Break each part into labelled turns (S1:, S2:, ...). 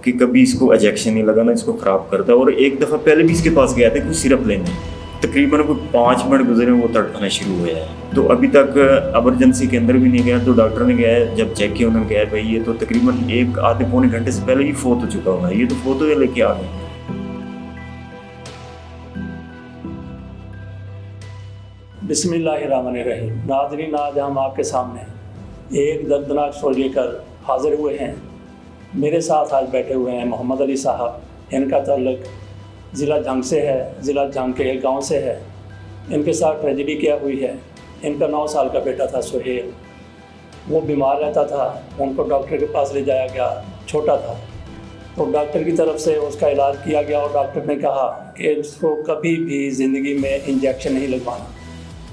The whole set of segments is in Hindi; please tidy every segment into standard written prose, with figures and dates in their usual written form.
S1: कि कभी इसको इंजेक्शन नहीं लगाना, इसको ख़राब करता है। और एक दफ़ा पहले भी इसके पास गया था कुछ सिरप लेने, तकरीबन कोई 5 मिनट गुजरे वो तड़पना शुरू हुआ है। तो अभी तक एमरजेंसी के अंदर भी नहीं गया। तो डॉक्टर ने कहा है, जब चेक किया उन्होंने कहा भाई ये तो तकरीबन एक आधे पौने घंटे से पहले ही फोत हो चुका होगा, ये तो फोत हुए लेके आ गए।
S2: बिस्मिल्लाहिर्रहमानिर्रहीम। नाज़रीन, आज हम आपके सामने एक दर्दनाक स्टोरी लेकर हाजिर हुए हैं। मेरे साथ आज बैठे हुए हैं मोहम्मद अली साहब। इनका ताल्लुक ज़िला जंग से है, ज़िला जंग के एक गाँव से है। इनके साथ ट्रेजेडी क्या हुई है, इनका 9 साल का बेटा था सुहेल, वो बीमार रहता था। उनको डॉक्टर के पास ले जाया गया, छोटा था। तो डॉक्टर की तरफ से उसका इलाज किया गया और डॉक्टर ने कहा कि इसको कभी भी ज़िंदगी में इंजेक्शन नहीं लगवाना।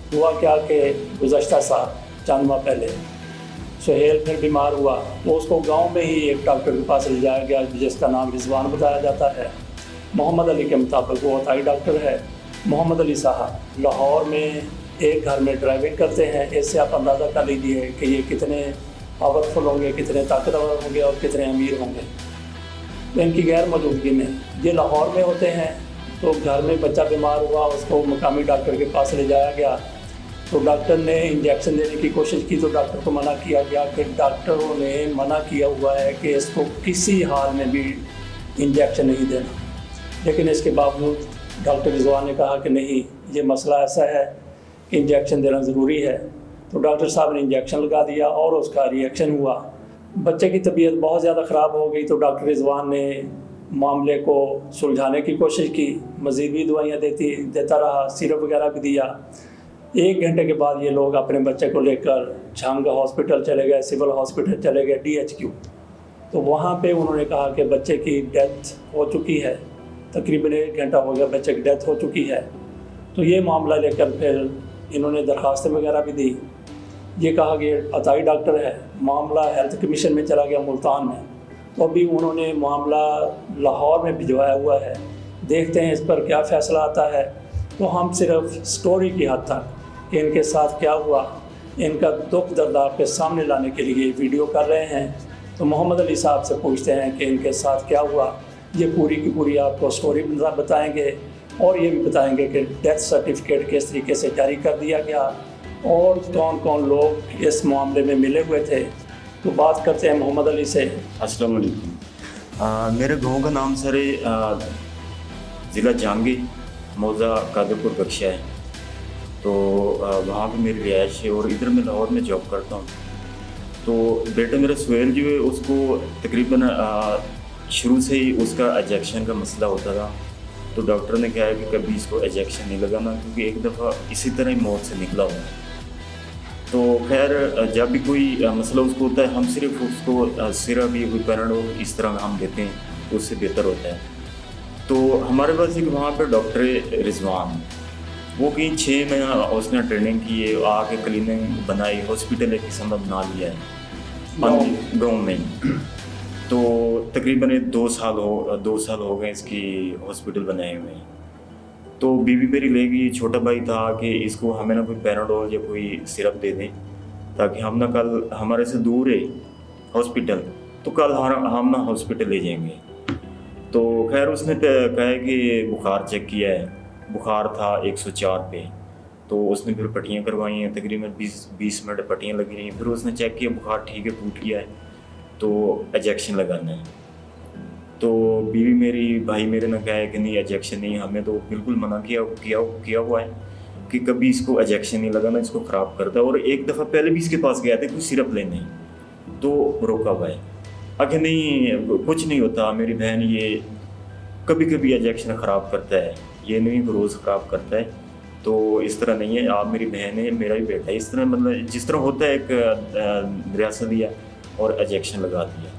S2: हुआ क्या कि गुज़श्ता साल चंद माह पहले सुहेल फिर बीमार हुआ, तो उसको गांव में ही एक डॉक्टर के पास ले जाया गया जिसका नाम रिजवान बताया जाता है। मोहम्मद अली के मुताबिक वो अताई डॉक्टर है। मोहम्मद अली साहब लाहौर में एक घर में ड्राइविंग करते हैं। इससे आप अंदाज़ा कर लीजिए कि ये कितने पावरफुल होंगे, कितने ताकतवर होंगे और कितने अमीर होंगे। तो इनकी गैर मौजूदगी में ये लाहौर में होते हैं। तो घर में बच्चा बीमार हुआ, उसको मकामी डॉक्टर के पास ले जाया गया। तो डॉक्टर ने इंजेक्शन देने की कोशिश की तो डॉक्टर को मना किया गया कि डॉक्टरों ने मना किया हुआ है कि इसको किसी हाल में भी इंजेक्शन नहीं देना। लेकिन इसके बावजूद डॉक्टर रिजवान ने कहा कि नहीं, ये मसला ऐसा है कि इंजेक्शन देना ज़रूरी है। तो डॉक्टर साहब ने इंजेक्शन लगा दिया और उसका रिएक्शन हुआ। बच्चे की तबीयत बहुत ज़्यादा ख़राब हो गई। तो डॉक्टर रिजवान ने मामले को सुलझाने की कोशिश की, मज़ीद भी दवाइयाँ देता रहा, सिरप वगैरह भी दिया। 1 घंटे के बाद ये लोग अपने बच्चे को लेकर झंग हॉस्पिटल चले गए, सिविल हॉस्पिटल चले गए, DHQ। तो वहाँ पे उन्होंने कहा कि बच्चे की डेथ हो चुकी है, तकरीबन 1 घंटा हो गया, बच्चे की डेथ हो चुकी है। तो ये मामला लेकर फिर इन्होंने दरख्वास्तें वगैरह भी दी। ये कहा कि अताई डॉक्टर है, मामला हेल्थ कमीशन में चला गया मुल्तान में। तो अभी उन्होंने मामला लाहौर में भिजवाया हुआ है। देखते हैं इस पर क्या फ़ैसला आता है। तो हम सिर्फ स्टोरी की हद तक कि इनके साथ क्या हुआ, इनका दुख दर्द आपके सामने लाने के लिए वीडियो कर रहे हैं। तो मोहम्मद अली साहब से पूछते हैं कि इनके साथ क्या हुआ। ये पूरी की पूरी आपको स्टोरी बताएंगे और ये भी बताएंगे कि डेथ सर्टिफिकेट किस तरीके से जारी कर दिया गया और कौन कौन लोग इस मामले में मिले हुए थे। तो बात करते हैं मोहम्मद अली से।
S1: अस्सलाम वालेकुम। मेरे गांव का नाम सर ज़िला जहांगी मौज़ा कादरपुर बख्शिया है। तो वहाँ पे मेरी रिहाइश है और इधर मैं लाहौर में जॉब करता हूँ। तो बेटा मेरा सुहेल जो है उसको तकरीबन शुरू से ही उसका इंजेक्शन का मसला होता था। तो डॉक्टर ने कहा है कि कभी इसको इंजेक्शन नहीं लगाना, क्योंकि एक दफ़ा इसी तरह ही मौत से निकला हुआ है। तो खैर जब भी कोई मसला उसको होता है, हम सिर्फ उसको सिरप या कोई पैराडोल इस तरह हम देते हैं, तो उससे बेहतर होता है। तो हमारे पास एक वहाँ पर डॉक्टर रिजवान, वो कहीं 6 महीना उसने ट्रेनिंग की है, आके क्लिनिक बनाई, हॉस्पिटल एक किस्म का बना लिया है गाँव में। तो तकरीबन 2 साल हो गए इसकी हॉस्पिटल बनाए हुए हैं। तो बीवी मेरी ले गई, छोटा भाई था कि इसको हमें ना कोई पैराडोल या कोई सिरप दे दें ताकि हम ना कल हमारे से दूर है हॉस्पिटल, तो कल हम ना हॉस्पिटल ले जाएंगे। तो खैर उसने कहा कि बुखार चेक किया है, बुखार था 104 पे। तो उसने फिर पट्टियाँ करवाई हैं, तकरीबन 20 मिनट पट्टियाँ लगी रही। फिर उसने चेक किया बुखार ठीक है, टूट गया है, तो इंजेक्शन लगाना है। तो बीवी मेरी भाई मेरे ने कहा है कि नहीं इंजेक्शन नहीं, हमें तो बिल्कुल मना किया हुआ है कि कभी इसको इंजेक्शन नहीं लगाना, इसको ख़राब करता है। और एक दफ़ा पहले भी इसके पास गया था कुछ सिरप लेने, तो रोका हुआ है। आगे नहीं, कुछ नहीं होता मेरी बहन, ये कभी कभी इंजेक्शन ख़राब करता है, ये नहीं रोज़ ख़राब करता है। तो इस तरह नहीं है, आप मेरी बहन है, मेरा ही बेटा है। इस तरह मतलब जिस तरह होता है एक रियासत दिया और इंजेक्शन लगा दिया।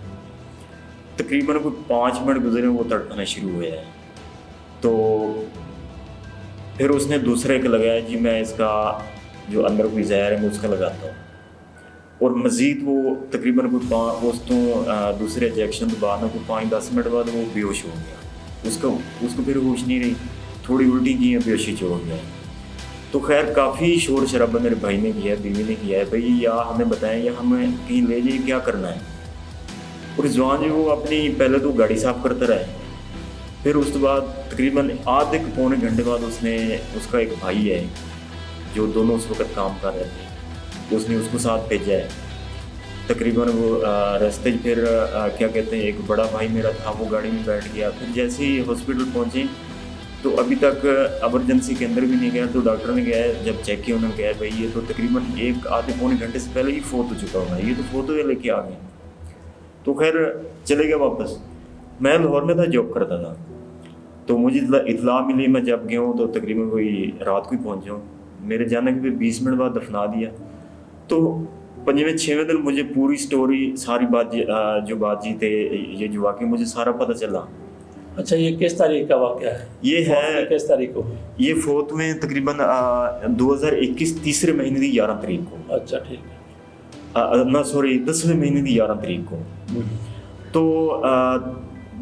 S1: तकरीबन कोई 5 मिनट गुजरे वो तड़पना शुरू हुआ है। तो फिर उसने दूसरे एक लगाया, जी मैं इसका जो अंदर कोई जहर है मैं उसका लगाता हूँ। और मज़ीद वो तकरीबन कोई दूसरे इंजेक्शन के बाद ना कोई 5-10 मिनट बाद वो बेहोश हो गया। उसको फिर होश नहीं रही, थोड़ी उल्टी की है, बेहोशी हो गया। तो खैर काफ़ी शोर शराबा मेरे भाई ने किया है, बीवी ने किया है, भाई या हमें बताएं या हमें कहीं ले जाइए, क्या करना है। और रिजवान जी वो अपनी पहले तो गाड़ी साफ करता रहा, फिर उसके बाद तकरीबन आधे के पौने घंटे बाद उसका एक भाई है जो दोनों उस वक्त काम कर रहे थे, उसने उसको साथ भेजा है। तकरीबन वो रास्ते फिर क्या कहते हैं, एक बड़ा भाई मेरा था वो गाड़ी में बैठ गया। फिर जैसे ही हॉस्पिटल पहुँचे तो अभी तक एमरजेंसी के अंदर भी नहीं गया, तो डॉक्टर ने कहा जब चेक किया उन्होंने कहा भाई ये तो तकरीबन एक आधे पौने घंटे से पहले ही फोत हो चुका होगा, ये तो फोत हुए लेके आ गए। तो खैर चले गए वापस। मैं लाहौर में था, जॉब करता था, तो मुझे इतला मिली। मैं जब गया हूँ तो तकरीबन कोई रात को ही पहुँचा हूँ। मेरे जाने के 20 मिनट बाद दफना दिया। तो 5वें-6वें दिन मुझे पूरी स्टोरी सारी जो बातचीत है, ये जो वाक़ई मुझे सारा पता चला।
S2: अच्छा, ये किस तारीख का वाक़या है?
S1: ये है
S2: किस तारीख को?
S1: ये फोर्थ में तकरीबन 2021 तीसरे महीने की 11 तारीख को।
S2: अच्छा, ठीक है।
S1: ना सॉरी 10वें महीने की 11 तारीख को। तो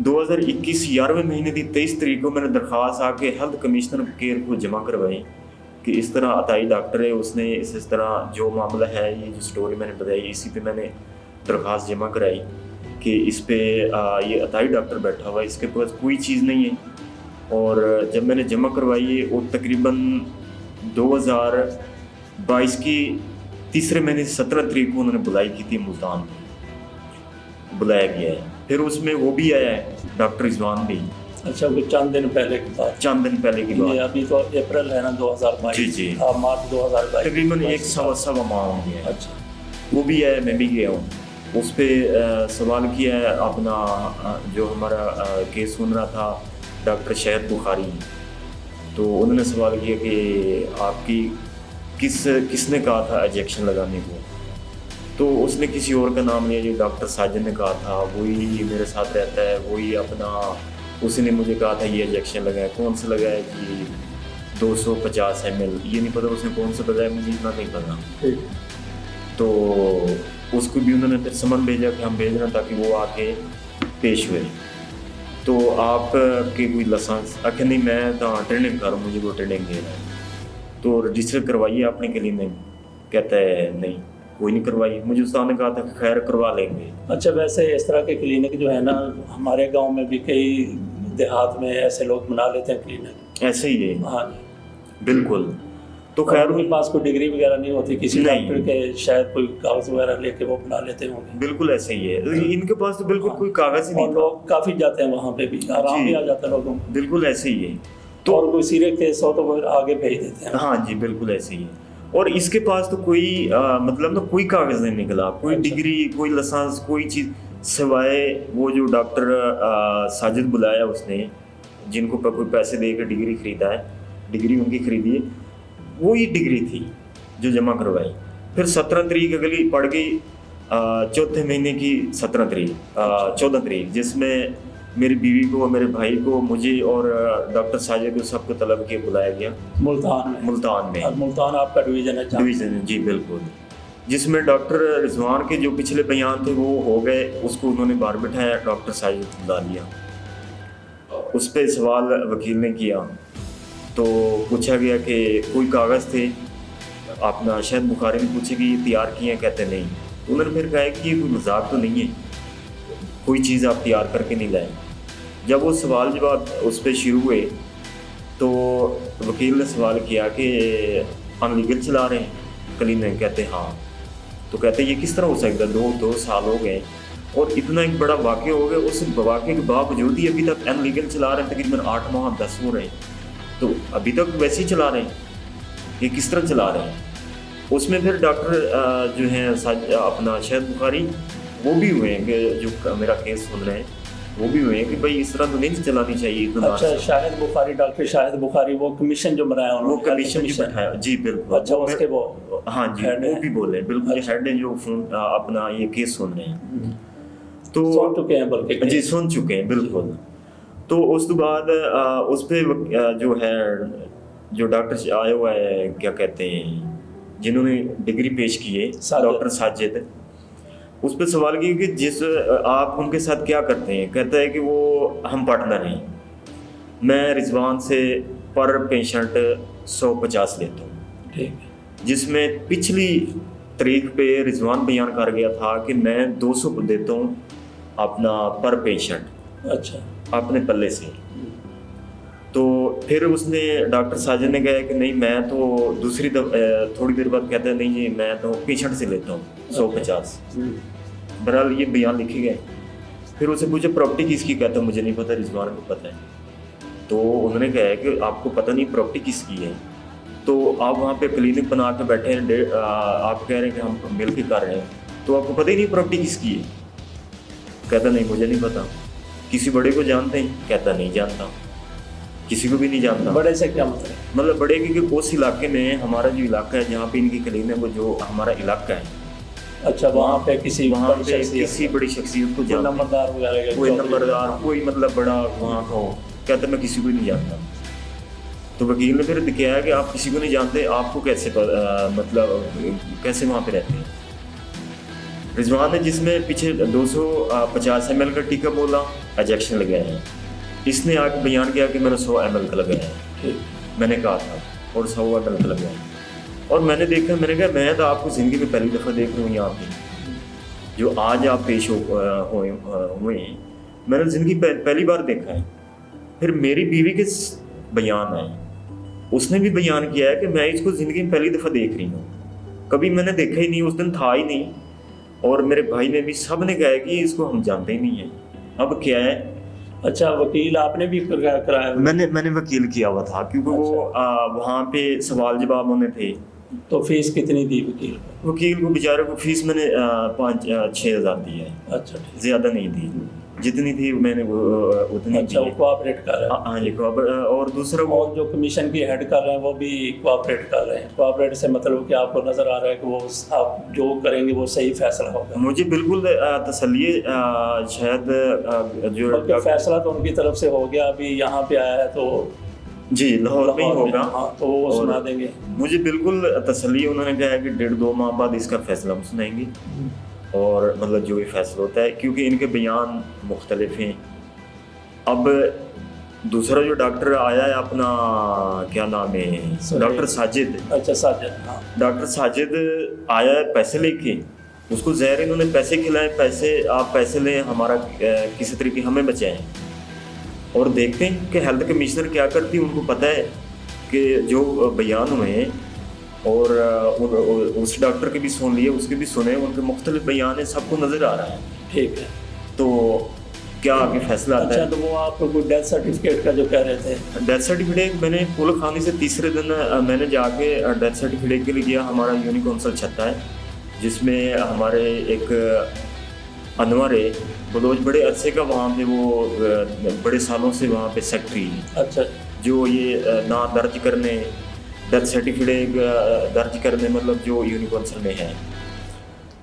S1: 2021 11वें महीने की 23 तारीख को मैंने दरख्वास्त आके हेल्थ कमिश्नर केयर को जमा करवाई कि इस तरह अताई डॉक्टर है, उसने इस तरह जो मामला है, ये जो स्टोरी मैंने बताई, इसी पे मैंने दरख्वास्त जमा कराई कि इस पे ये अताई डॉक्टर बैठा हुआ है, इसके पास कोई चीज़ नहीं है। और जब मैंने जमा करवाई वो तकरीबन 2022 की तीसरे महीने 17 तारीख को उन्होंने बुलाई की थी, मुल्तान में बुलाया गया है। फिर उसमें वो भी आया है डॉक्टर रिजवान भी।
S2: अच्छा, वो चंद दिन पहले की बात?
S1: चंद दिन पहले की बात।
S2: अभी तो अप्रैल है ना 2022?
S1: जी जी,
S2: मार्च 2022
S1: तकरीबन एक सवा माह हो गया है।
S2: अच्छा,
S1: वो भी है, मैं भी गया हूँ। उस पर सवाल किया है अपना जो हमारा केस सुन रहा था डॉक्टर शाहिद बुखारी, तो उन्होंने सवाल किया कि आपकी किसने कहा था इंजेक्शन लगाने को, तो उसने किसी और का नाम लिया, जो डॉक्टर साजिद ने कहा था, वही मेरे साथ रहता है, वही अपना उसने मुझे कहा था ये इंजेक्शन लगाया। कौन सा लगाया कि 250 ml, ये नहीं पता उसने कौन सा लगाया, मुझे इतना नहीं पता। तो उसको भी उन्होंने फिर समन भेजा कि हम भेज रहे हैं ताकि वो आके पेश हुए। तो आप के कोई लाइसेंस आखिर नहीं, मैं तो ट्रेनिंग कर, मुझे वो ट्रेनिंग दे रहा है, तो रजिस्टर करवाइए आपने क्लिनिक। कहता है नहीं, कोई नहीं करवाई। मुझे उस्ताद ने कहा था कि खैर करवा लेंगे। अच्छा,
S2: वैसे इस तरह के क्लिनिक जो है ना, हमारे गांव में भी कई देहात में ऐसे लोग बना लेते हैं क्लिनिक।
S1: ऐसे ही है?
S2: हाँ,
S1: बिल्कुल। तो खैर
S2: उनके पास कोई डिग्री वगैरह नहीं होती किसी डॉक्टर के, शायद कोई कागज वगैरह लेके वो बना लेते होंगे।
S1: बिल्कुल ऐसे ही है, इनके पास तो बिल्कुल कोई कागज ही नहीं।
S2: लोग काफ़ी जाते हैं वहाँ पे भी, आराम भी आ जाता है लोगों को।
S1: बिल्कुल ऐसे ही है।
S2: तो और कोई सीरियस केस हो तो वो आगे भेज देते हैं।
S1: हाँ जी, बिल्कुल ऐसे ही है। और इसके पास तो कोई मतलब ना कोई कागज नहीं निकला, कोई डिग्री, कोई लाइसेंस, कोई चीज़, सिवाय वो जो डॉक्टर साजिद बुलाया उसने, जिनको कोई पैसे दे कर डिग्री खरीदा है, डिग्री उनकी खरीदी है, वो ही डिग्री थी जो जमा करवाई। फिर 17 तारीख अगली पड़ गई, चौथे महीने की 17 तारीख 14 तारीख, जिसमें मेरी बीवी को, मेरे भाई को, मुझे और डॉक्टर साजिद को सबको तलब के बुलाया गया मुल्तान में।
S2: और मुल्तान आपका डिवीज़न है?
S1: डिवीज़न, जी बिल्कुल। जिसमें डॉक्टर रिजवान के जो पिछले बयान थे वो हो गए, उसको उन्होंने बाहर बिठाया, डॉक्टर साजिद बुला लिया। उस पर सवाल वकील ने किया तो पूछा गया कि कोई कागज़ थे अपना, शायद बुखारी ने पूछे कि ये तैयार किए हैं, कहते नहीं। तो उन्होंने फिर कहा कि ये कोई मजाक तो नहीं है, कोई चीज़ आप तैयार करके नहीं लाए। जब वो सवाल जवाब उस पर शुरू हुए तो वकील ने सवाल किया कि अनलीगल चला रहे हैं क्लिनिक? कहते हाँ। तो कहते ये किस तरह हो सकता है, 2 साल हो गए और इतना एक बड़ा वाक़या हो गया, उस वाक़े के बावजूद ही अभी तक अनलीगल चला रहे हैं, तकरीबन 8 माह 10 हो रहे हैं, तो अभी तक वैसे ही चला रहे हैं, ये किस तरह चला रहे हैं। उसमें फिर डॉक्टर जो हैं अपना शाहिद बुखारी, वो भी हुए हैं कि जो मेरा केस सुन रहे हैं, वो भी हुए हैं कि भाई इस तरह तो नहीं चलानी चाहिए।
S2: अच्छा, शाहिद बुखारी, डॉक्टर शाहिद बुखारी, वो कमीशन जो बनाया उन्होंने,
S1: वो कमीशन जो बैठाया, जी बिल्कुल।
S2: अच्छा, उसके वो,
S1: हाँ जी, वो भी बोले बिल्कुल, हेड है जो अपना ये केस सुन रहे हैं, तो
S2: सुन चुके हैं, बल्कि
S1: जी सुन चुके हैं बिल्कुल। तो उस बाद उस पर जो है जो डॉक्टर आया हुआ है, क्या कहते हैं, जिन्होंने डिग्री पेश की है, डॉक्टर साजिद, उस पर सवाल किया कि जिस आप उनके साथ क्या करते हैं? कहता है कि वो हम पार्टनर हैं, मैं रिजवान से पर पेशेंट 150 लेता हूँ,
S2: ठीक है।
S1: जिसमें पिछली तारीख पे रिजवान बयान कर गया था कि मैं 200 देता हूँ अपना पर पेशेंट
S2: अच्छा।
S1: अपने पल्ले से। तो फिर उसने डॉक्टर साजिद ने कहा कि नहीं मैं तो थोड़ी देर बाद कहता है नहीं जी मैं तो पेशेंट से लेता हूँ 150। बहरहाल ये बयान लिखे गए। फिर उससे पूछा प्रॉपर्टी किसकी, कहता मुझे नहीं पता, रिजवान को पता है। तो उन्होंने कहा कि आपको पता नहीं प्रॉपर्टी किसकी है, तो आप वहाँ पे क्लिनिक बना के बैठे हैं, आप कह रहे हैं कि हम मिल के कर रहे हैं, तो आपको पता ही नहीं प्रॉपर्टी किसकी है। कहता नहीं मुझे नहीं पता। किसी बड़े को जानते हैं, कहता नहीं जानता, किसी को भी नहीं जानता।
S2: बड़े से क्या मतलब
S1: बड़े कि उस इलाके में हमारा जो इलाका है जहाँ पे इनकी क्लिनिक है वो जो हमारा इलाका है,
S2: अच्छा वहाँ पे किसी
S1: बड़ी शख्सियत को जानते,
S2: नंबरदार वगैरह,
S1: कोई नंबरदार, कोई मतलब बड़ा वहाँ का हो। कहता मैं किसी को नहीं जानता। तो वकील ने फिर दिखाया कि आप किसी को नहीं जानते, आपको कैसे मतलब कैसे वहाँ पे रहते हैं। रिजवान ने जिसमें पीछे 250 ml का टीका बोला, इंजेक्शन लगाया है, इसने आके बयान किया कि मैंने 100 ml का लगाया है, मैंने कहा था, और 100 ml का लगाया है। और मैंने देखा, मैंने कहा मैं तो आपको ज़िंदगी में पहली दफ़ा देख रहा हूँ यहाँ पे, जो आज आप पेश हुए हैं, मैंने ज़िंदगी पहली बार देखा है। फिर मेरी बीवी के बयान आए, उसने भी बयान किया है कि मैं इसको ज़िंदगी में पहली दफ़ा देख रही हूँ, कभी मैंने देखा ही नहीं, उस दिन था ही नहीं। और मेरे भाई ने भी, सब ने कहा कि इसको हम जानते ही नहीं हैं। अब क्या है?
S2: अच्छा वकील आपने भी कराया?
S1: मैंने वकील किया हुआ था, क्योंकि
S2: अच्छा।
S1: वो वहाँ पे सवाल जवाब होने थे।
S2: तो फीस कितनी दी वकील को?
S1: बेचारे को फीस मैंने 5-6 हज़ार दी है।
S2: अच्छा,
S1: ज़्यादा नहीं दी, जितनी थी मैंने उतनी।
S2: अच्छा, वो कोऑपरेट कर रहे हैं?
S1: हाँ जी, और दूसरा वो
S2: जो कमीशन की हेड कर रहे हैं वो भी कोऑपरेट कर रहे हैं। कोऑपरेट से मतलब कि आपको नज़र आ रहा है कि वो आप जो करेंगे वो सही फैसला होगा?
S1: मुझे बिल्कुल तसल्ली है, शायद जो
S2: फैसला तो उनकी तरफ से हो गया, अभी यहाँ पे आया है तो
S1: जी लाहौर में ही होगा।
S2: हाँ, तो वो सुना देंगे।
S1: मुझे बिल्कुल तसल्ली है, उन्होंने कहा है कि 1.5-2 माह बाद इसका फैसला हम सुनाएंगे, और मतलब जो भी फैसला होता है, क्योंकि इनके बयान मुख्तलिफ हैं। अब दूसरा जो डॉक्टर आया है, अपना क्या नाम है, डॉक्टर साजिद।
S2: अच्छा साजिद, हाँ।
S1: डॉक्टर साजिद आया है पैसे लेके, उसको ज़हर इन्होंने पैसे खिलाए, आप पैसे लें, हमारा किसी तरीके हमें बचाएं। और देखते हैं कि हेल्थ कमिश्नर क्या करती है। उनको पता है कि जो बयान हुए हैं, और उस डॉक्टर के भी सुन लिए, उसके भी सुने, उनके मुख्तलिफ बयान है, सबको नज़र आ रहा है।
S2: ठीक है,
S1: तो क्या आगे फैसला आता है?
S2: अच्छा, तो वो आप डेथ सर्टिफिकेट का जो कह रहे थे,
S1: डेथ सर्टिफिकेट मैंने पुल खाने से तीसरे दिन मैंने जाके डेथ सर्टिफिकेट के लिए गया। हमारा यूनिक काउंसिल छत्ता है, जिसमें हमारे एक अनवर है बलोच, बड़े अरसे का वहाँ पे, वो बड़े सालों से वहाँ पे सेक्रेटरी है।
S2: अच्छा,
S1: जो ये ना दर्ज करने, डेथ सर्टिफिकेट दर्ज करने, मतलब जो यूनिक काउंसिल में है,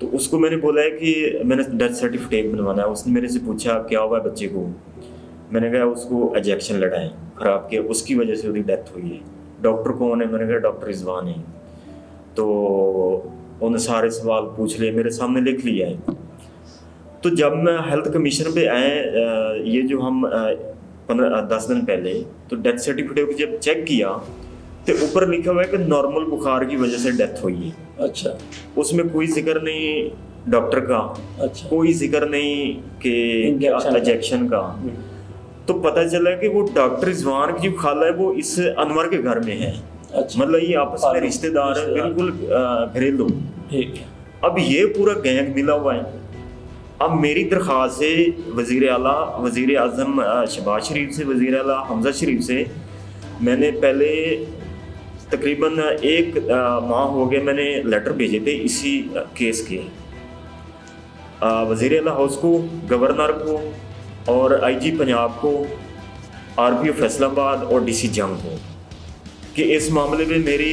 S1: तो उसको मैंने बोला है कि मैंने डेथ सर्टिफिकेट बनवाना है। उसने मेरे से पूछा क्या हुआ है बच्चे को, मैंने कहा उसको इंजेक्शन लगाए ख़राब किया, उसकी वजह से उसकी डेथ हुई है। डॉक्टर कौन है? मैंने कहा डॉक्टर रिजवान है। तो उन्होंने सारे सवाल पूछ लिए, मेरे सामने लिख लिया है। तो जब मैं हेल्थ कमीशन पे आए, ये जो हम 10 दिन पहले, तो डेथ सर्टिफिकेट को जब चेक किया तो ऊपर लिखा हुआ है कि नॉर्मल बुखार की वजह से डेथ हुई है।
S2: अच्छा,
S1: उसमें कोई जिक्र नहीं डॉक्टर का,
S2: अच्छा,
S1: कोई जिक्र नहीं कि इंजेक्शन का। तो पता चला कि वो डॉक्टर रिजवान की जो खाला है वो इस अनवर के घर में है।
S2: अच्छा,
S1: मतलब ये आपस में रिश्तेदार है, बिल्कुल घरेलू।
S2: ठीक है।
S1: अब ये पूरा गैंग मिला हुआ है। अब मेरी दरख्वास्त है वज़ीर आला, वज़ीर आज़म शहबाज शरीफ से, वज़ीर आला हमज़ा शरीफ से, मैंने पहले तकरीबन 1 माह हो गए मैंने लेटर भेजे थे इसी केस के, वज़ीर आला हाउस को, गवर्नर को, और IG पंजाब को, RPO फैसलाबाद और DC जंग को, कि इस मामले में मेरी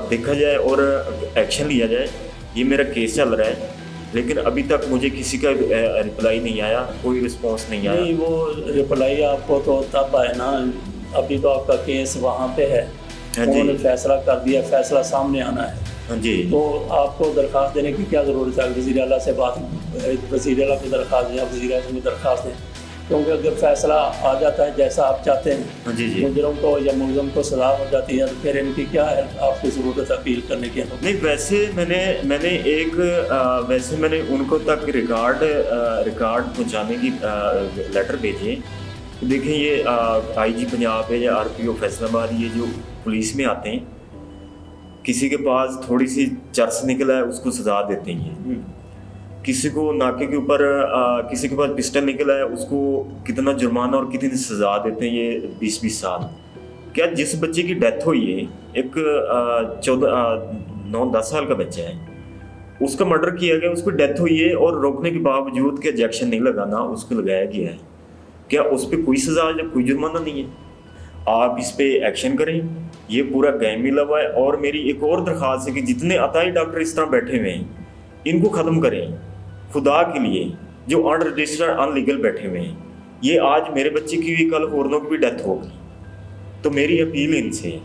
S1: देखा जाए और एक्शन लिया जाए। ये मेरा केस चल रहा है, लेकिन अभी तक मुझे किसी का रिप्लाई नहीं आया, कोई रिस्पांस नहीं आया।
S2: नहीं, वो रिप्लाई आपको तो तब आए ना, अभी तो आपका केस वहाँ पे है।
S1: हाँ जी,
S2: उन्होंने फैसला कर दिया, फैसला सामने आना है।
S1: हाँ जी।
S2: तो आपको दरख्वास्त देने की क्या ज़रूरत है? वज़ीर आला से बात, वज़ीर आला की दरख्वास्त दें, वज़ीर आज़म की दरख्वास्त दें, क्योंकि अगर फैसला आ जाता है जैसा आप चाहते हैं,
S1: हाँ जी जी।
S2: मुजरम को या मुलजम को सजा हो जाती है, तो फिर इनकी क्या है आपकी ज़रूरत अपील करने की?
S1: नहीं, वैसे मैंने उनको तक रिकॉर्ड पहुंचाने की लेटर भेजे। तो देखें, ये आईजी पंजाब है या आरपीओ फैसलाबाद, ये जो पुलिस में आते हैं, किसी के पास थोड़ी सी चर्च निकला है उसको सजा देते हैं ये। किसी को नाके के ऊपर किसी के पास पिस्टल निकला है उसको कितना जुर्माना और कितनी सजा देते हैं ये 20-20 साल। क्या जिस बच्चे की डेथ हुई है, एक 9-10 साल का बच्चा है, उसका मर्डर किया गया, उसकी डेथ हुई है और रोकने के बावजूद कि ऑब्जेक्शन नहीं लगाना, उसको लगाया गया है। क्या उस पर कोई सजा या कोई जुर्माना नहीं है? आप इस पर एक्शन करें, ये पूरा गैंग मिला हुआ है। और मेरी एक और दरख्वास्त है कि जितने अताई डॉक्टर इस तरह बैठे हुए हैं इनको ख़त्म करें खुदा के लिए, जो अनरजिस्टर्ड अनलीगल बैठे हुए हैं। ये आज मेरे बच्चे की भी, कल औरों की भी डेथ होगी। तो मेरी अपील इनसे है,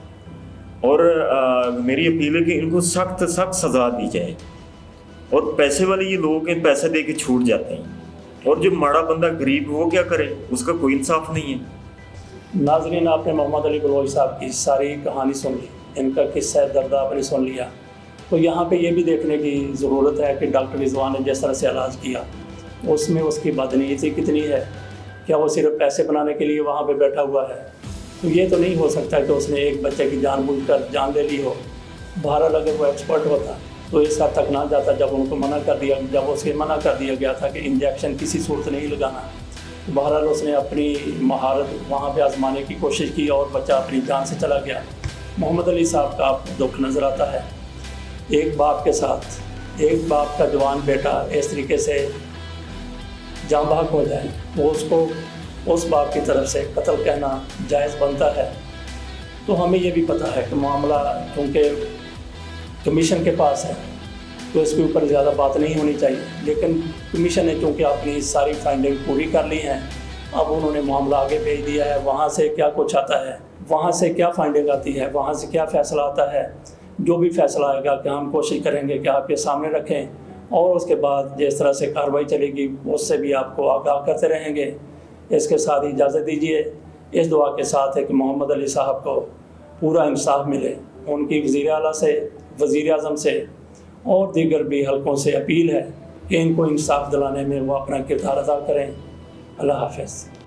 S1: और मेरी अपील है कि इनको सख्त सज़ा दी जाए। और पैसे वाले ये लोग हैं, पैसे दे के छूट जाते हैं, और जो माड़ा बंदा गरीब वो क्या करे, उसका कोई इंसाफ नहीं है।
S2: नाज़रीन, आपने मोहम्मद अली बलोच साहब की सारी कहानी सुन ली, इनका किस्सा दर्द आपने सुन लिया। तो यहाँ पे ये भी देखने की ज़रूरत है कि डॉक्टर रिजवान ने जिस तरह से इलाज किया उसमें उसकी बदनीयती कितनी है। क्या वो सिर्फ पैसे बनाने के लिए वहाँ पे बैठा हुआ है? तो ये तो नहीं हो सकता कि उसने एक बच्चे की जानबूझकर जान ले ली हो। बहरहाल अगर वो एक्सपर्ट होता तो इस हद तक ना जाता। जब उनको मना कर दिया गया था कि इंजेक्शन किसी सूरत नहीं लगाना, तो बहरहाल उसने अपनी महारत वहाँ पे आजमाने की कोशिश की और बच्चा अपनी जान से चला गया। मोहम्मद अली साहब का आपको दुख नज़र आता है, एक बाप के साथ एक बाप का जवान बेटा इस तरीके से जाँ बहक हो जाए, वो उसको उस बाप की तरफ से कत्ल कहना जायज़ बनता है। तो हमें ये भी पता है कि मामला क्योंकि कमीशन के पास है तो इसके ऊपर ज़्यादा बात नहीं होनी चाहिए, लेकिन कमीशन ने चूँकि अपनी सारी फाइंडिंग पूरी कर ली हैं, अब उन्होंने मामला आगे भेज दिया है। वहाँ से क्या कुछ आता है, वहाँ से क्या फाइंडिंग आती है, वहाँ से क्या फ़ैसला आता है, जो भी फैसला आएगा कि हम कोशिश करेंगे कि आपके सामने रखें, और उसके बाद जिस तरह से कार्रवाई चलेगी उससे भी आपको आगाह करते रहेंगे। इसके साथ ही इजाज़त दीजिए, इस दुआ के साथ है कि मोहम्मद अली साहब को पूरा इंसाफ मिले। उनकी वज़ीर आला से, वज़ीर आज़म से और दीगर भी हलकों से अपील है कि इनको इंसाफ दिलाने में वो अपना किरदार अदा करें। अल्लाह हाफ़िज़।